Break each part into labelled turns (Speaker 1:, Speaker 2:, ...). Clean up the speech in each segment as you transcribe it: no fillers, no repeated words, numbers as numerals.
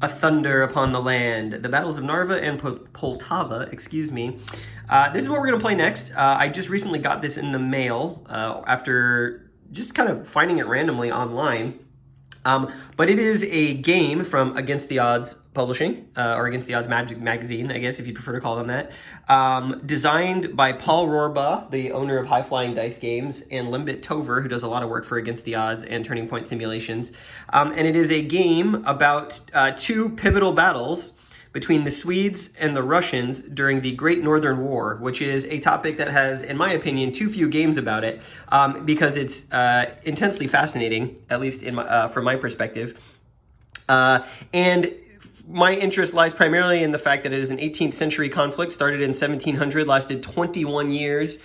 Speaker 1: A Thunder Upon the Land, the battles of Narva and Poltava, excuse me. This is what we're going to play next. I just recently got this in the mail after just kind of finding it randomly online. But it is a game from Against the Odds Publishing, or Against the Odds Magazine, I guess, if you prefer to call them that. Designed by Paul Rohrbaugh, the owner of High Flying Dice Games, and Limbit Tover, who does a lot of work for Against the Odds and Turning Point Simulations. And it is a game about two pivotal battles between the Swedes and the Russians during the Great Northern War, which is a topic that has, in my opinion, too few games about it, because it's intensely fascinating, at least from my perspective. And my interest lies primarily in the fact that it is an 18th century conflict, started in 1700, lasted 21 years,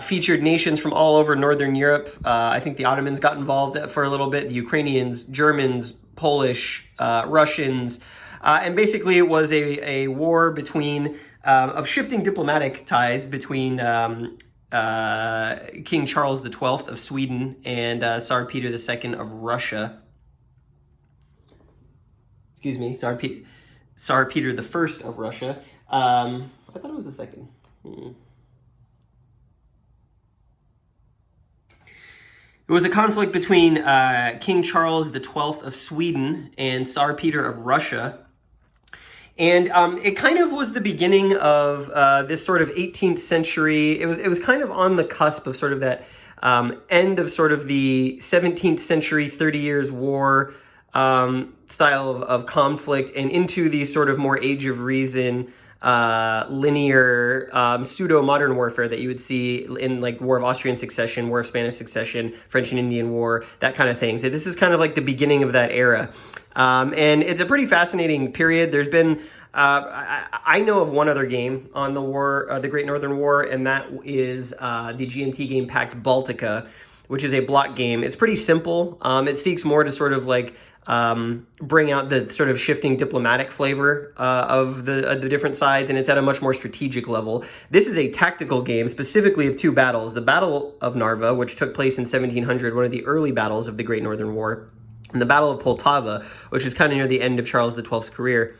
Speaker 1: featured nations from all over Northern Europe. I think the Ottomans got involved for a little bit, the Ukrainians, Germans, Polish, Russians, and basically it was a war between, of shifting diplomatic ties between King Charles XII of Sweden and Tsar Peter II of Russia. Excuse me, Tsar Peter I of Russia. I thought it was the second. It was a conflict between King Charles XII of Sweden and Tsar Peter of Russia. And it kind of was the beginning of this sort of 18th century. It was kind of on the cusp of sort of that end of sort of the 17th century, 30 Years' War style of conflict, and into the sort of more Age of Reason, linear, pseudo-modern warfare that you would see in like War of Austrian Succession, War of Spanish Succession, French and Indian War, that kind of thing. So this is kind of like the beginning of that era. And it's a pretty fascinating period. There's been, I know of one other game on the war, the Great Northern War, and that is the G&T game Pax Baltica, which is a block game. It's pretty simple. It seeks more to sort of like bring out the sort of shifting diplomatic flavor of the different sides, and it's at a much more strategic level. This is a tactical game, specifically of two battles. The Battle of Narva, which took place in 1700, one of the early battles of the Great Northern War, and the Battle of Poltava, which is kind of near the end of Charles XII's career,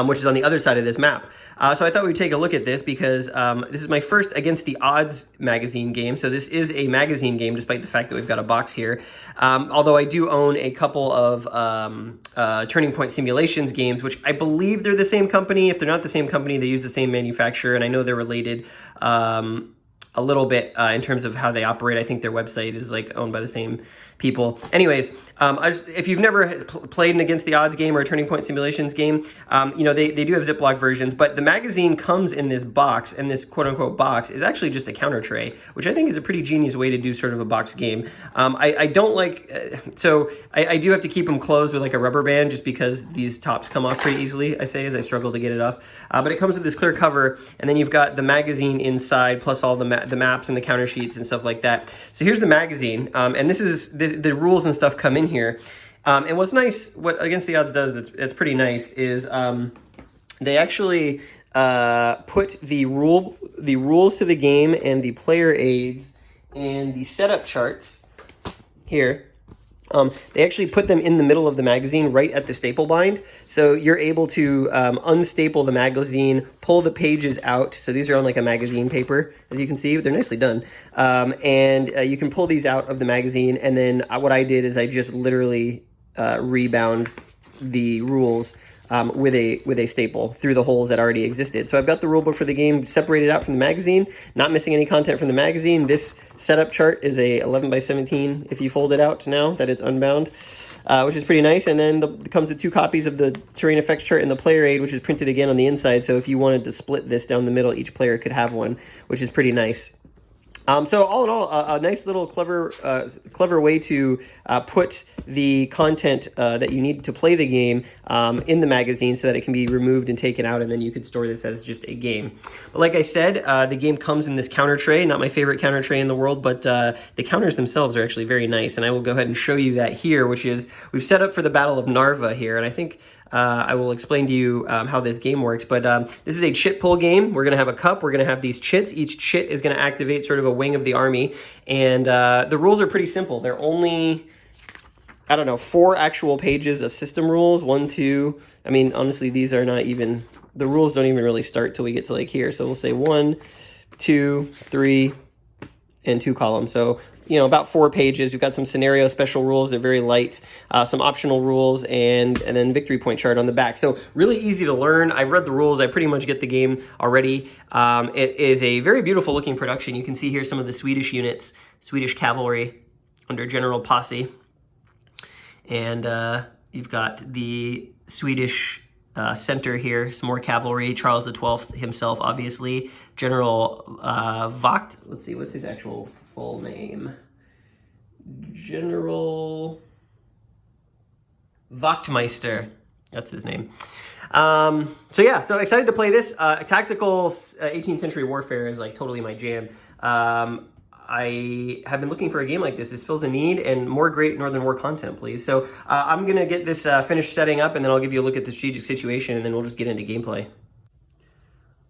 Speaker 1: which is on the other side of this map. So I thought we'd take a look at this because this is my first Against the Odds magazine game. So this is a magazine game, despite the fact that we've got a box here. Although I do own a couple of Turning Point Simulations games, which I believe they're the same company. If they're not the same company, they use the same manufacturer, and I know they're related a little bit in terms of how they operate. I think their website is like owned by the same people. Anyways, if you've never played an Against the Odds game or a Turning Point Simulations game, you know, they do have Ziploc versions, but the magazine comes in this box, and this quote-unquote box is actually just a counter tray, which I think is a pretty genius way to do sort of a box game. I don't like, so I do have to keep them closed with like a rubber band just because these tops come off pretty easily, I say, as I struggle to get it off. But it comes with this clear cover, and then you've got the magazine inside, plus all the maps and the counter sheets and stuff like that. So here's the magazine, and this is the rules and stuff come in here. And what's nice, what Against the Odds does that's pretty nice is they actually put the rules to the game and the player aids and the setup charts here. They actually put them in the middle of the magazine right at the staple bind. So you're able to unstaple the magazine, pull the pages out. So these are on like a magazine paper, as you can see. They're nicely done. And you can pull these out of the magazine. And then what I did is I just literally rebound the rules with a staple through the holes that already existed. So I've got the rule book for the game separated out from the magazine, not missing any content from the magazine. This setup chart is a 11 by 17 if you fold it out now that it's unbound, which is pretty nice. And then it comes with two copies of the terrain effects chart and the player aid, which is printed again on the inside. So if you wanted to split this down the middle, each player could have one, which is pretty nice. So all in all, a nice little clever way to put the content that you need to play the game in the magazine so that it can be removed and taken out, and then you could store this as just a game. But like I said, the game comes in this counter tray, not my favorite counter tray in the world, but the counters themselves are actually very nice, and I will go ahead and show you that here, which is, we've set up for the Battle of Narva here, and I think I will explain to you how this game works, but this is a chit pull game. We're going to have a cup. We're going to have these chits. Each chit is going to activate sort of a wing of the army, and the rules are pretty simple. They're only I don't know, 4 actual pages of system rules. 1, 2. I mean, honestly, these are not even, the rules don't even really start till we get to like here. So we'll say 1, 2, 3, and 2 columns. So, you know, about 4 pages. We've got some scenario special rules. They're very light. Some optional rules, and then victory point chart on the back. So really easy to learn. I've read the rules. I pretty much get the game already. It is a very beautiful looking production. You can see here some of the Swedish units, Swedish cavalry under General Posse. And you've got the Swedish center here, some more cavalry. Charles XII himself, obviously. General Vogt. Let's see, what's his actual full name? General Wachtmeister. That's his name. So yeah, so excited to play this. Tactical 18th century warfare is like totally my jam. I have been looking for a game like this. This fills a need, and more great Northern War content, please. So I'm going to get this finished setting up, and then I'll give you a look at the strategic situation, and then we'll just get into gameplay.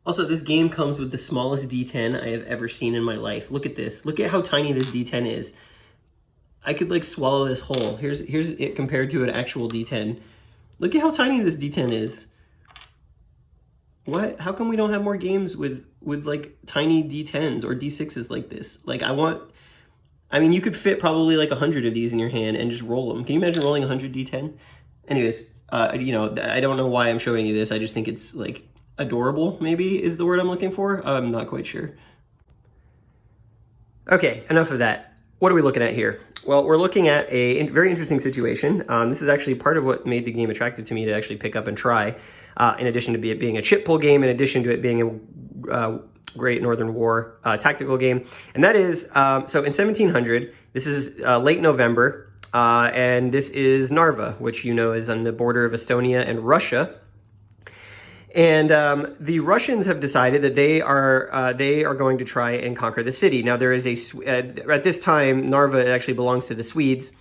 Speaker 1: Also, this game comes with the smallest D10 I have ever seen in my life. Look at this. Look at how tiny this D10 is. I could like swallow this whole. Here's it compared to an actual D10. Look at how tiny this D10 is. What? How come we don't have more games with like tiny D10s or D6s like this? Like I mean, you could fit probably like 100 of these in your hand and just roll them. Can you imagine rolling 100 D10? Anyways, you know, I don't know why I'm showing you this. I just think it's like adorable, maybe is the word I'm looking for. I'm not quite sure. Okay, enough of that. What are we looking at here? Well, we're looking at a very interesting situation. This is actually part of what made the game attractive to me to actually pick up and try, in addition to it being a chip pull game, in addition to it being a great Northern War tactical game. And that is, so in 1700, this is late November, and this is Narva, which you know is on the border of Estonia and Russia. And the Russians have decided that they are going to try and conquer the city. Now, there is at this time, Narva actually belongs to the Swedes,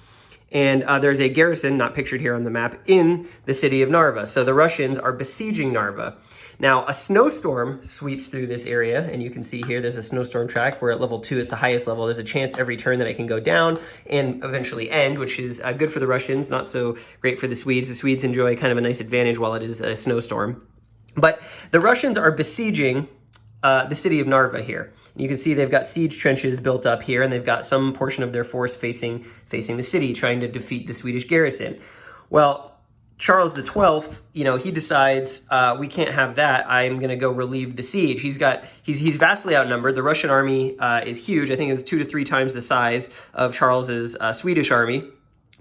Speaker 1: and there's a garrison, not pictured here on the map, in the city of Narva. So the Russians are besieging Narva. Now, a snowstorm sweeps through this area, and you can see here there's a snowstorm track where at level 2 is the highest level. There's a chance every turn that I can go down and eventually end, which is good for the Russians, not so great for the Swedes. The Swedes enjoy kind of a nice advantage while it is a snowstorm. But the Russians are besieging the city of Narva here. You can see they've got siege trenches built up here, and they've got some portion of their force facing the city, trying to defeat the Swedish garrison. Well, Charles XII, you know, he decides we can't have that. I'm going to go relieve the siege. He's vastly outnumbered. The Russian army is huge. I think it's 2 to 3 times the size of Charles's Swedish army.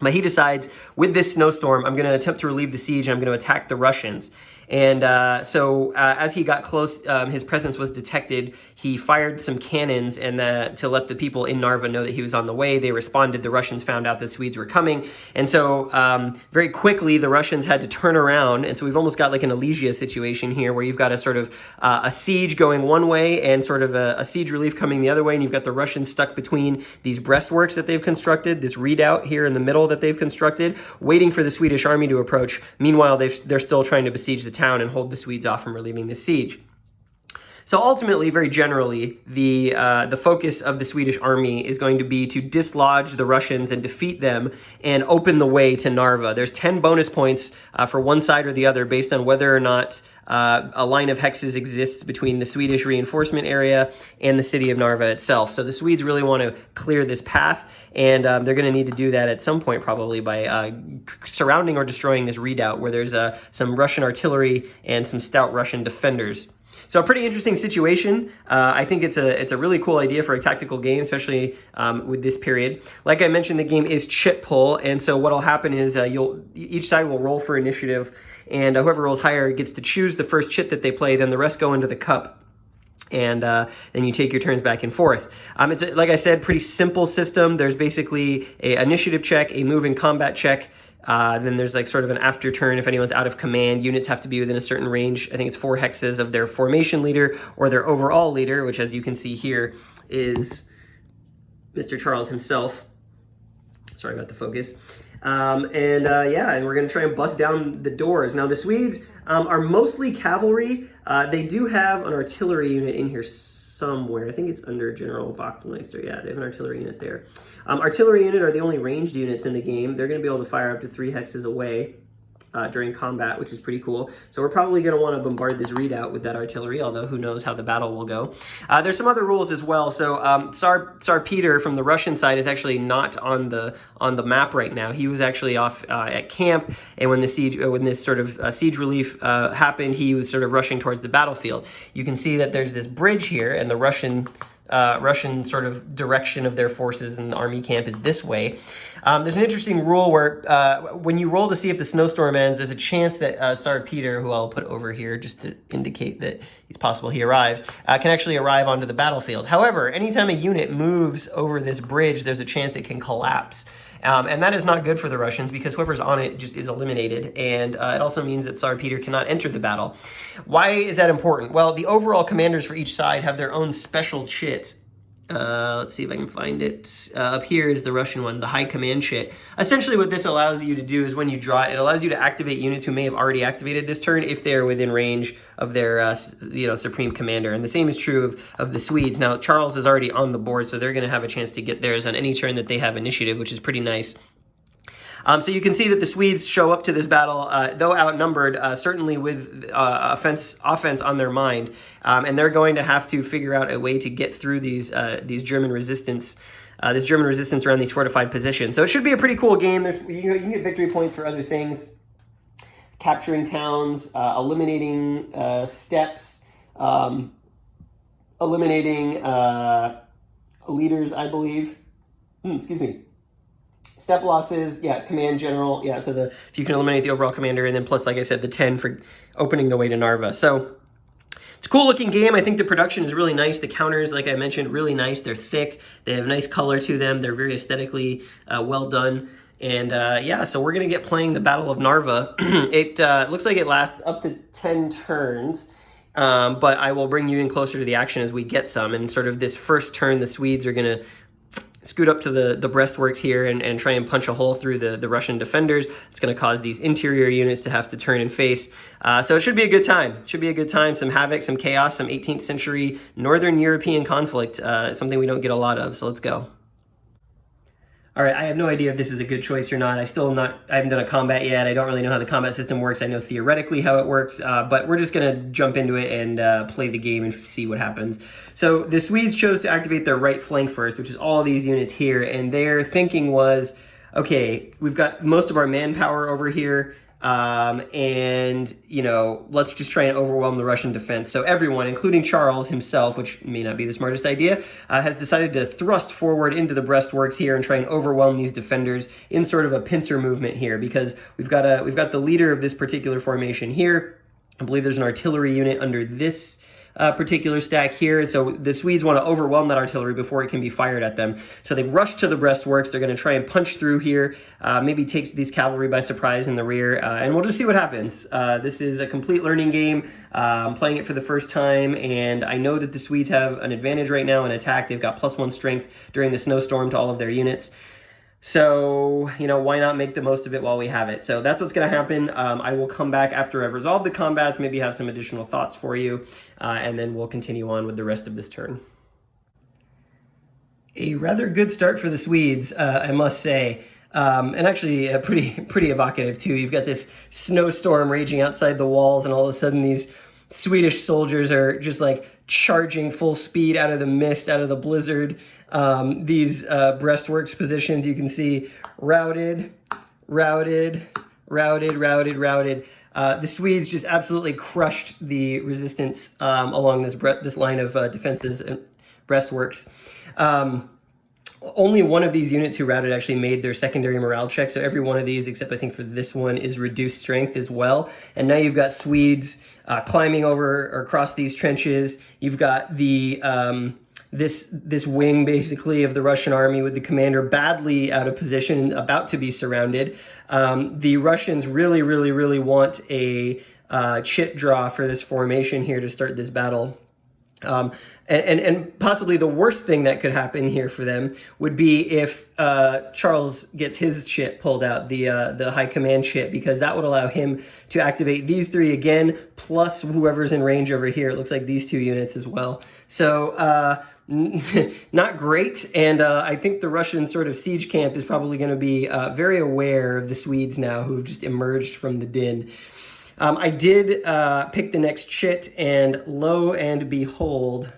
Speaker 1: But he decides, with this snowstorm, I'm going to attempt to relieve the siege, and I'm going to attack the Russians. And so as he got close, his presence was detected. He fired some cannons and to let the people in Narva know that he was on the way. They responded. The Russians found out that Swedes were coming. And so very quickly, the Russians had to turn around. And so we've almost got like an Alesia situation here where you've got a sort of a siege going one way and sort of a siege relief coming the other way. And you've got the Russians stuck between these breastworks that they've constructed, this redoubt here in the middle that they've constructed, waiting for the Swedish army to approach. Meanwhile, they're still trying to besiege the town and hold the Swedes off from relieving the siege. So ultimately, very generally, the focus of the Swedish army is going to be to dislodge the Russians and defeat them and open the way to Narva. There's 10 bonus points for one side or the other based on whether or not a line of hexes exists between the Swedish reinforcement area and the city of Narva itself. So the Swedes really want to clear this path, and they're going to need to do that at some point, probably by surrounding or destroying this redoubt where there's some Russian artillery and some stout Russian defenders. So a pretty interesting situation. I think it's a really cool idea for a tactical game, especially with this period. Like I mentioned, the game is chip pull, and so what'll happen is each side will roll for initiative, and whoever rolls higher gets to choose the first chit that they play. Then the rest go into the cup, and then you take your turns back and forth. It's like I said, pretty simple system. There's basically an initiative check, a move and combat check. Then there's like sort of an after turn if anyone's out of command. Units have to be within a certain range. I think it's 4 hexes of their formation leader or their overall leader, which, as you can see here, is Mr. Charles himself. Sorry about the focus. And we're going to try and bust down the doors. Now, the Swedes are mostly cavalry. They do have an artillery unit in here somewhere. I think it's under General Wachtmeister. Yeah, they have an artillery unit there. Artillery unit are the only ranged units in the game. They're going to be able to fire up to 3 hexes away during combat, which is pretty cool. So we're probably going to want to bombard this redoubt with that artillery, although who knows how the battle will go. There's some other rules as well. So Tsar Peter from the Russian side is actually not on the map right now. He was actually off at camp, and when this sort of siege relief happened, he was sort of rushing towards the battlefield. You can see that there's this bridge here, and the Russian sort of direction of their forces and the army camp is this way. There's an interesting rule where when you roll to see if the snowstorm ends, there's a chance that Tsar Peter, who I'll put over here just to indicate that it's possible he arrives, can actually arrive onto the battlefield. However, anytime a unit moves over this bridge, there's a chance it can collapse. And that is not good for the Russians because whoever's on it just is eliminated. And it also means that Tsar Peter cannot enter the battle. Why is that important? Well, the overall commanders for each side have their own special chit. Let's see if I can find it. Up here is the Russian one, the High Command chit. Essentially what this allows you to do is when you draw it, it allows you to activate units who may have already activated this turn if they're within range of their Supreme Commander. And the same is true of the Swedes. Now, Charles is already on the board, so they're going to have a chance to get theirs on any turn that they have initiative, which is pretty nice. So you can see that the Swedes show up to this battle, though outnumbered, certainly with offense on their mind, and they're going to have to figure out a way to get through these German resistance, this German resistance around these fortified positions. So it should be a pretty cool game. You can get victory points for other things, capturing towns, eliminating steps, eliminating leaders, I believe. Excuse me. Step losses, yeah, command general, yeah, so if you can eliminate the overall commander, and then plus, like I said, the 10 for opening the way to Narva. So it's a cool looking game. I think the production is really nice. The counters, like I mentioned, really nice. They're thick. They have nice color to them. They're very aesthetically well done. And so we're going to get playing the Battle of Narva. It looks like it lasts up to 10 turns. But I will bring you in closer to the action as we get some. And sort of this first turn, the Swedes are going to scoot up to the breastworks here and try and punch a hole through the Russian defenders. It's going to cause these interior units to have to turn and face. So it should be a good time. It should be a good time. Some havoc, some chaos, some 18th century Northern European conflict. Something we don't get a lot of, so let's go. All right, I have no idea if this is a good choice or not. I haven't done a combat yet. I don't really know how the combat system works. I know theoretically how it works, but we're just gonna jump into it and play the game and see what happens. So the Swedes chose to activate their right flank first, which is all of these units here, and their thinking was, okay, we've got most of our manpower over here, and, let's just try and overwhelm the Russian defense. So everyone, including Charles himself, which may not be the smartest idea, has decided to thrust forward into the breastworks here and try and overwhelm these defenders in sort of a pincer movement here, because we've got the leader of this particular formation here. I believe there's an artillery unit under this particular stack here. So the Swedes want to overwhelm that artillery before it can be fired at them. So they've rushed to the breastworks. They're going to try and punch through here, maybe takes these cavalry by surprise in the rear, and we'll just see what happens. This is a complete learning game. I'm playing it for the first time, and I know that the Swedes have an advantage right now in attack. They've got +1 strength during the snowstorm to all of their units. So, why not make the most of it while we have it? So that's what's going to happen. I will come back after I've resolved the combats, maybe have some additional thoughts for you, and then we'll continue on with the rest of this turn. A rather good start for the Swedes, I must say. And actually pretty evocative too. You've got this snowstorm raging outside the walls, and all of a sudden these Swedish soldiers are just like charging full speed out of the mist, out of the blizzard. These breastworks positions, you can see routed. The Swedes just absolutely crushed the resistance along this line of defenses and breastworks. Only one of these units who routed actually made their secondary morale check, so every one of these, except I think for this one, is reduced strength as well. And now you've got Swedes climbing over or across these trenches. You've got the this wing basically of the Russian army with the commander badly out of position and about to be surrounded. The Russians really want a chit draw for this formation here to start this battle. And possibly the worst thing that could happen here for them would be if Charles gets his chit pulled out, the high command chit, because that would allow him to activate these 3 again, plus whoever's in range over here. It looks like these 2 units as well. So not great, and I think the Russian sort of siege camp is probably going to be very aware of the Swedes now, who've just emerged from the din. I did pick the next chit, and lo and behold,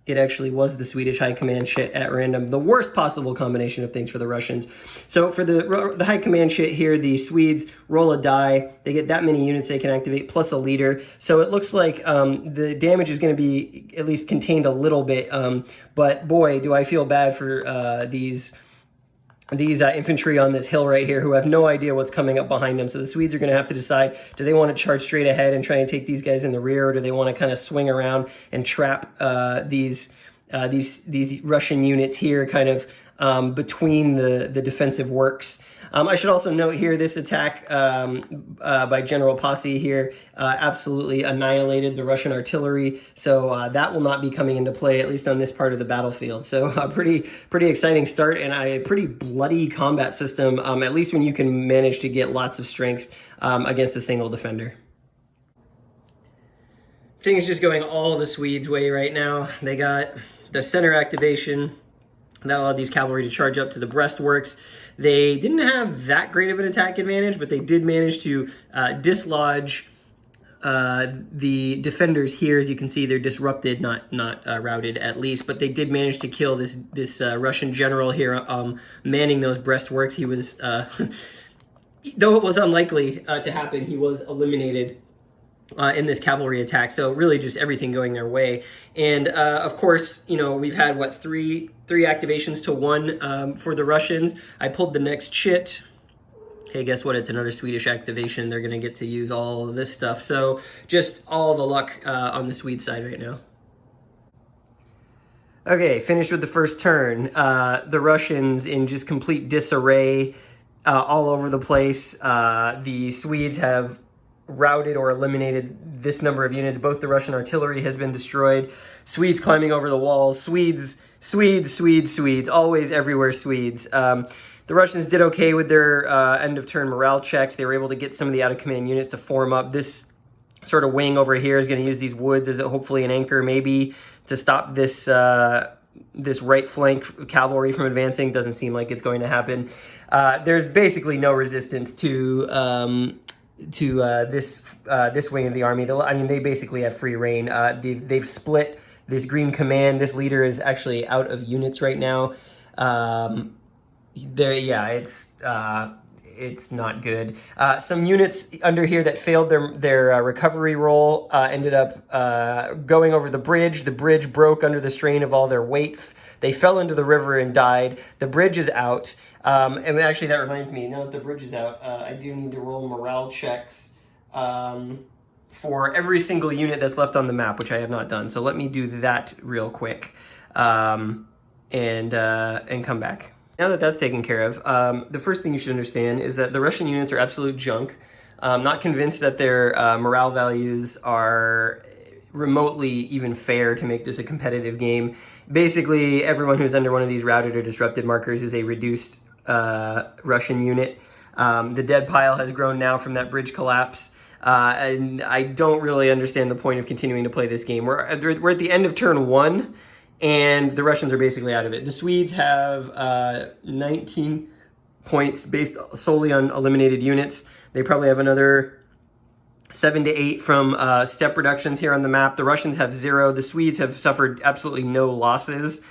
Speaker 1: it actually was the Swedish High Command chit at random. The worst possible combination of things for the Russians. So for the High Command chit here, the Swedes roll a die. They get that many units they can activate, plus a leader. So it looks like the damage is going to be at least contained a little bit. But boy, do I feel bad for these infantry on this hill right here who have no idea what's coming up behind them. So the Swedes are going to have to decide, do they want to charge straight ahead and try and take these guys in the rear, or do they want to kind of swing around and trap these Russian units here kind of between the defensive works. I should also note here, this attack by General Posse here absolutely annihilated the Russian artillery, so that will not be coming into play, at least on this part of the battlefield. So a pretty exciting start, and a pretty bloody combat system, at least when you can manage to get lots of strength against a single defender. Things just going all the Swedes' way right now. They got the center activation. That allowed these cavalry to charge up to the breastworks. They didn't have that great of an attack advantage, but they did manage to dislodge the defenders here. As you can see, they're disrupted, not routed at least, but they did manage to kill this Russian general here manning those breastworks. He was, though it was unlikely to happen, he was eliminated in this cavalry attack. So really just everything going their way. And of course, you know, we've had what, three activations to 1 for the Russians. I pulled the next chit. Hey, guess what? It's another Swedish activation. They're going to get to use all of this stuff. So just all the luck on the Swede side right now. Okay, finished with the first turn. The Russians in just complete disarray all over the place. The Swedes have routed or eliminated this number of units. Both the Russian artillery has been destroyed. Swedes climbing over the walls. Swedes, always everywhere Swedes. The Russians did okay with their end of turn morale checks. They were able to get some of the out of command units to form up. This sort of wing over here is going to use these woods as hopefully an anchor, maybe to stop this this right flank cavalry from advancing. Doesn't seem like it's going to happen. There's basically no resistance to this wing of the army. I mean, they basically have free reign. They've split this green command. This leader is actually out of units right now. It's not good. Some units under here that failed their recovery roll ended up going over the bridge. The bridge broke under the strain of all their weight. They fell into the river and died. The bridge is out. And actually, that reminds me, now that the bridge is out, I do need to roll morale checks for every single unit that's left on the map, which I have not done. So let me do that real quick and come back. Now that that's taken care of, the first thing you should understand is that the Russian units are absolute junk. I'm not convinced that their morale values are remotely even fair to make this a competitive game. Basically, everyone who's under one of these routed or disrupted markers is a reduced Russian unit. The dead pile has grown now from that bridge collapse, and I don't really understand the point of continuing to play this game. We're at the end of turn 1, and the Russians are basically out of it. The Swedes have 19 points based solely on eliminated units. They probably have another 7 to 8 from step reductions here on the map. The Russians have 0. The Swedes have suffered absolutely no losses.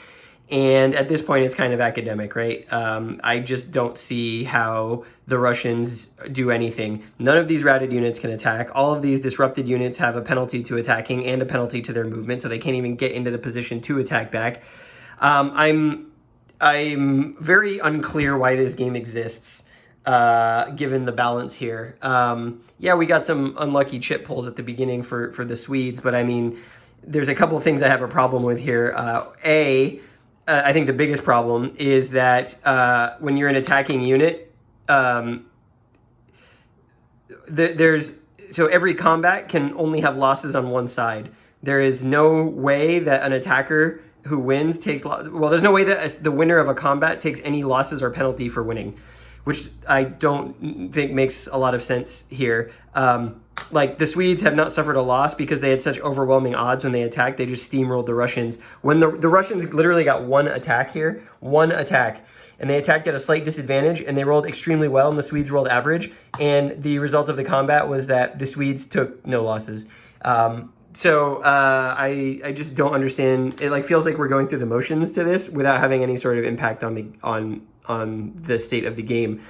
Speaker 1: And at this point, it's kind of academic, right? I just don't see how the Russians do anything. None of these routed units can attack. All of these disrupted units have a penalty to attacking and a penalty to their movement, so they can't even get into the position to attack back. I'm very unclear why this game exists, given the balance here. Yeah, we got some unlucky chip pulls at the beginning for the Swedes, but I mean, there's a couple of things I have a problem with here. I think the biggest problem is that when you're an attacking unit, so every combat can only have losses on one side. There is no way that an attacker who wins takes, well, there's no way that the winner of a combat takes any losses or penalty for winning, which I don't think makes a lot of sense here. Like, the Swedes have not suffered a loss because they had such overwhelming odds when they attacked. They just steamrolled the Russians. When the Russians literally got one attack here, one attack, and they attacked at a slight disadvantage, and they rolled extremely well, and the Swedes rolled average, and the result of the combat was that the Swedes took no losses. So I just don't understand. It like feels like we're going through the motions to this without having any sort of impact on the state of the game.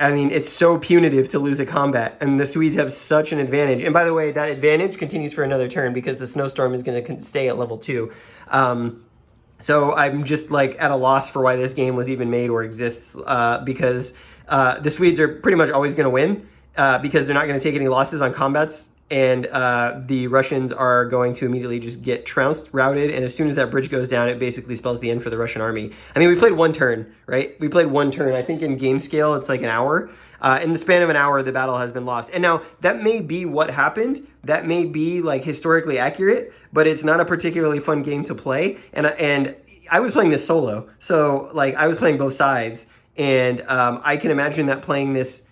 Speaker 1: I mean, it's so punitive to lose a combat, and the Swedes have such an advantage. And by the way, that advantage continues for another turn because the snowstorm is going to stay at level 2. So I'm just like at a loss for why this game was even made or exists, because the Swedes are pretty much always going to win because they're not going to take any losses on combats. And the Russians are going to immediately just get trounced, routed, and as soon as that bridge goes down, it basically spells the end for the Russian army. I mean, we played one turn, right? We played one turn. I think in game scale, it's like an hour. In the span of an hour, the battle has been lost. And now, that may be what happened. That may be, like, historically accurate, but it's not a particularly fun game to play. And I was playing this solo, so, like, I was playing both sides. And I can imagine that playing this,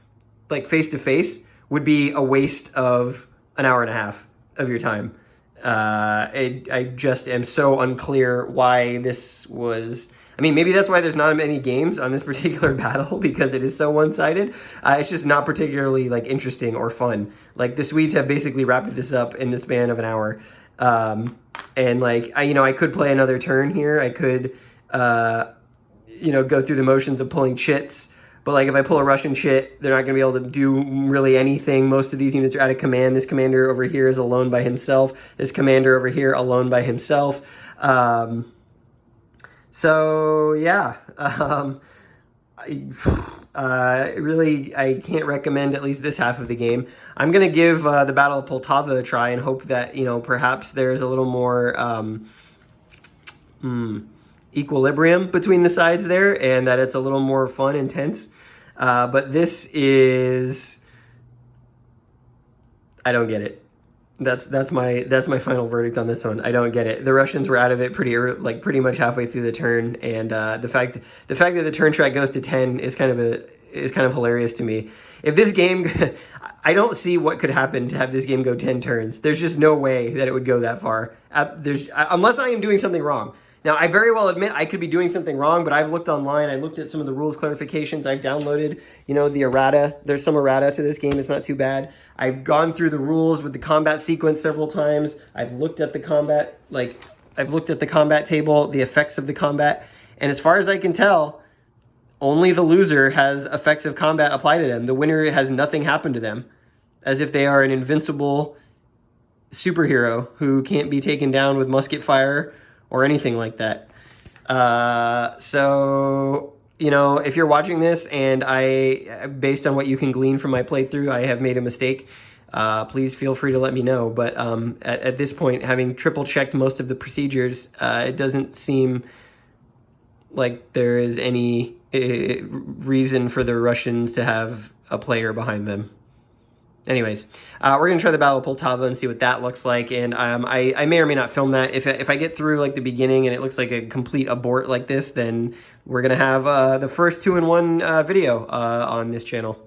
Speaker 1: like, face-to-face would be a waste of an hour and a half of your time. I just am so unclear why this was. I mean, maybe that's why there's not many games on this particular battle, because it is so one-sided. It's just not particularly like interesting or fun. Like, the Swedes have basically wrapped this up in the span of an hour. And like, I could play another turn here. I could, go through the motions of pulling chits. But, like, if I pull a Russian chit, they're not going to be able to do really anything. Most of these units are out of command. This commander over here is alone by himself. This commander over here, alone by himself. So, yeah. Really, I can't recommend at least this half of the game. I'm going to give the Battle of Poltava a try and hope that, perhaps there's a little more equilibrium between the sides there, and that it's a little more fun and tense. But this is, I don't get it. That's my final verdict on this one. I don't get it. The Russians were out of it pretty much halfway through the turn, and the fact that the turn track goes to 10 is kind of hilarious to me. If this game, I don't see what could happen to have this game go 10 turns. There's just no way that it would go that far. Unless I am doing something wrong. Now, I very well admit I could be doing something wrong, but I've looked online. I looked at some of the rules clarifications. I've downloaded, the errata. There's some errata to this game. It's not too bad. I've gone through the rules with the combat sequence several times. I've looked at the combat, table, the effects of the combat. And as far as I can tell, only the loser has effects of combat apply to them. The winner has nothing happen to them, as if they are an invincible superhero who can't be taken down with musket fire or anything like that. So, if you're watching this and based on what you can glean from my playthrough, I have made a mistake, please feel free to let me know. But at this point, having triple checked most of the procedures, it doesn't seem like there is any reason for the Russians to have a player behind them. Anyways, we're going to try the Battle of Poltava and see what that looks like, and I may or may not film that. If I get through, like, the beginning and it looks like a complete abort like this, then we're going to have the first 2-in-1 video on this channel.